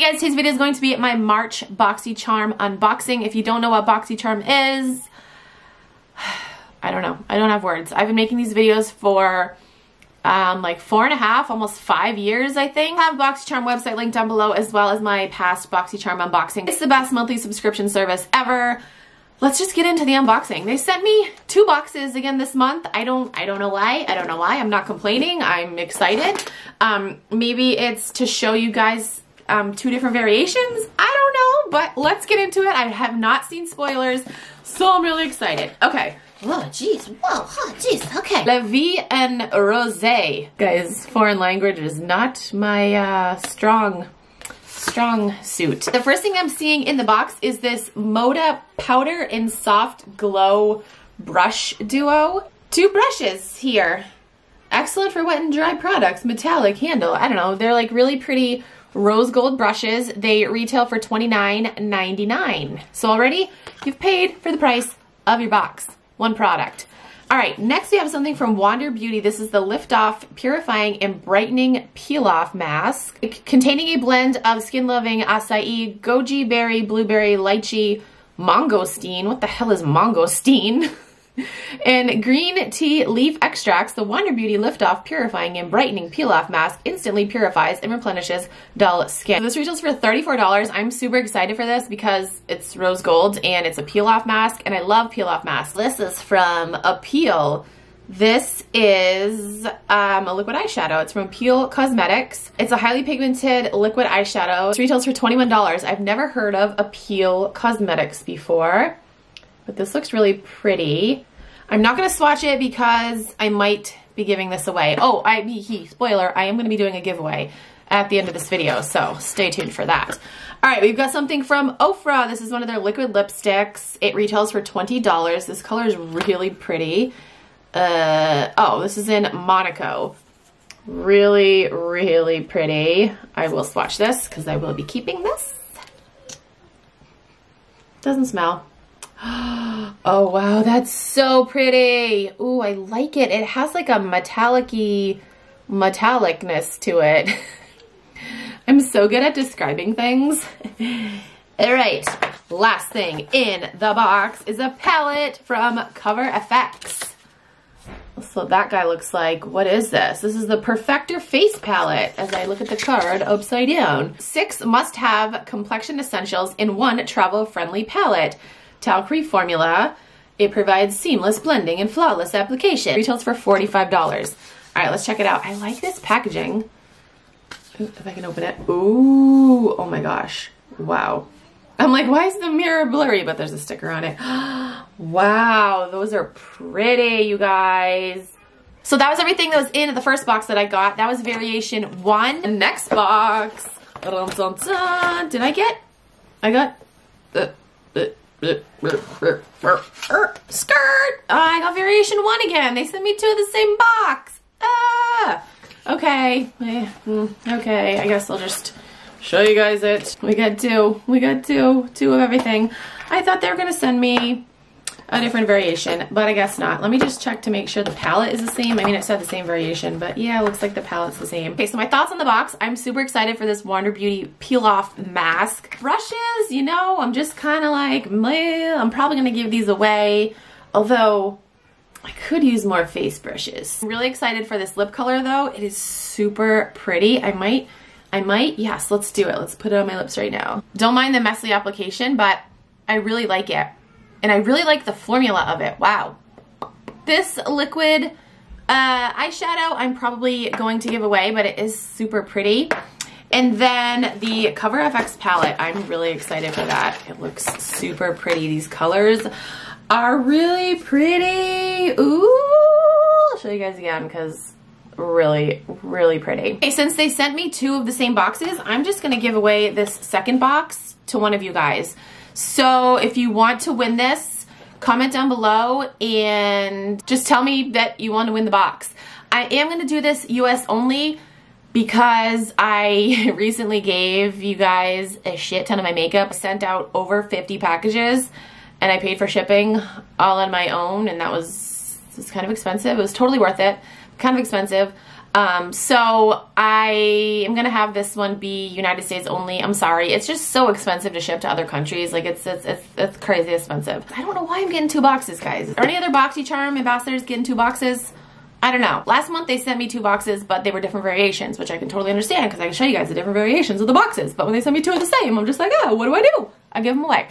Hey guys, today's video is going to be my March Boxycharm unboxing. If you don't know what Boxycharm is, I don't know. I don't have words. I've been making these videos for like 4.5, almost 5 years, I think. I have Boxycharm website linked down below, as well as my past Boxycharm unboxing. It's the best monthly subscription service ever. Let's just get into the unboxing. They sent me 2 boxes again this month. I don't know why. I don't know why. I'm not complaining. I'm excited. Maybe it's to show you guys 2 different variations. I don't know, but let's get into it. I have not seen spoilers, so I'm really excited. Okay. Oh, jeez. Whoa, oh, jeez. Okay. La Vie en Rosé. Guys, foreign language is not my strong suit. The first thing I'm seeing in the box is this Moda Powder and Soft Glow Brush Duo. 2 brushes here. Excellent for wet and dry products. Metallic handle. I don't know. They're like really pretty rose gold brushes. They retail for $29.99. So already you've paid for the price of your box. 1 product. All right, next we have something from Wander Beauty. This is the Lift Off Purifying and Brightening Peel Off Mask, containing a blend of skin loving acai, goji berry, blueberry, lychee, mangosteen. What the hell is mangosteen? And green tea leaf extracts. The Wander Beauty Lift Off Purifying and Brightening Peel Off Mask instantly purifies and replenishes dull skin. So this retails for $34. I'm super excited for this because it's rose gold and it's a peel off mask, and I love peel off masks. This is from Appeal. This is a liquid eyeshadow. It's from Appeal Cosmetics. It's a highly pigmented liquid eyeshadow. It retails for $21. I've never heard of Appeal Cosmetics before, but this looks really pretty. I'm not going to swatch it because I might be giving this away. Oh, spoiler, I am going to be doing a giveaway at the end of this video, so stay tuned for that. All right, we've got something from Ofra. This is one of their liquid lipsticks. It retails for $20. This color is really pretty. Oh, this is in Monaco. Really, really pretty. I will swatch this because I will be keeping this. Doesn't smell. Oh wow, that's so pretty. Ooh, I like it. It has like a metallicness to it. I'm so good at describing things. All right, last thing in the box is a palette from Cover FX. So that guy looks like, what is this? This is the Perfector Face Palette, as I look at the card upside down. 6 must-have complexion essentials in 1 travel-friendly palette. Talc-free formula. It provides seamless blending and flawless application. Retails for $45. All right, let's check it out. I like this packaging. Ooh, if I can open it. Ooh, oh my gosh. Wow. I'm like, why is the mirror blurry? But there's a sticker on it. Wow, those are pretty, you guys. So that was everything that was in the first box that I got. That was variation 1. The next box. Dun, dun, dun. Did I get? I got skirt. Oh, I got variation 1 again. They sent me 2 of the same box. Okay. Okay, I guess I'll just show you guys it. We got 2. We got 2 of everything. I thought they were gonna send me a different variation, but I guess not. Let me just check to make sure the palette is the same. I mean, it said the same variation, but yeah, it looks like the palette's the same. Okay, so my thoughts on the box. I'm super excited for this Wander Beauty Peel Off Mask. Brushes, you know, I'm just kind of like, meh. I'm probably gonna give these away, although I could use more face brushes. I'm really excited for this lip color though. It is super pretty. I might, yes, let's do it. Let's put it on my lips right now. Don't mind the messy application, but I really like it. And I really like the formula of it. Wow. This liquid eyeshadow I'm probably going to give away, but it is super pretty. And then the Cover FX palette, I'm really excited for that. It looks super pretty. These colors are really pretty. Ooh, I'll show you guys again because really, really pretty. Okay, since they sent me 2 of the same boxes, I'm just gonna give away this second box to one of you guys. So if you want to win this, comment down below and just tell me that you want to win the box. I am going to do this US only because I recently gave you guys a shit ton of my makeup. I sent out over 50 packages and I paid for shipping all on my own, and that was kind of expensive. It was totally worth it. Kind of expensive. So I am gonna have this one be United States only. I'm sorry, it's just so expensive to ship to other countries. Like it's crazy expensive. I don't know why I'm getting 2 boxes, guys. Are any other Boxycharm ambassadors getting 2 boxes? I don't know. Last month they sent me 2 boxes, but they were different variations, which I can totally understand because I can show you guys the different variations of the boxes. But when they send me 2 of the same, I'm just like, oh, what do I do? I give them away.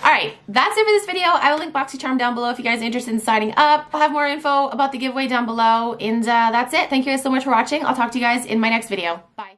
All right, that's it for this video. I will link Boxycharm down below if you guys are interested in signing up. I'll have more info about the giveaway down below, and that's it. Thank you guys so much for watching. I'll talk to you guys in my next video. Bye.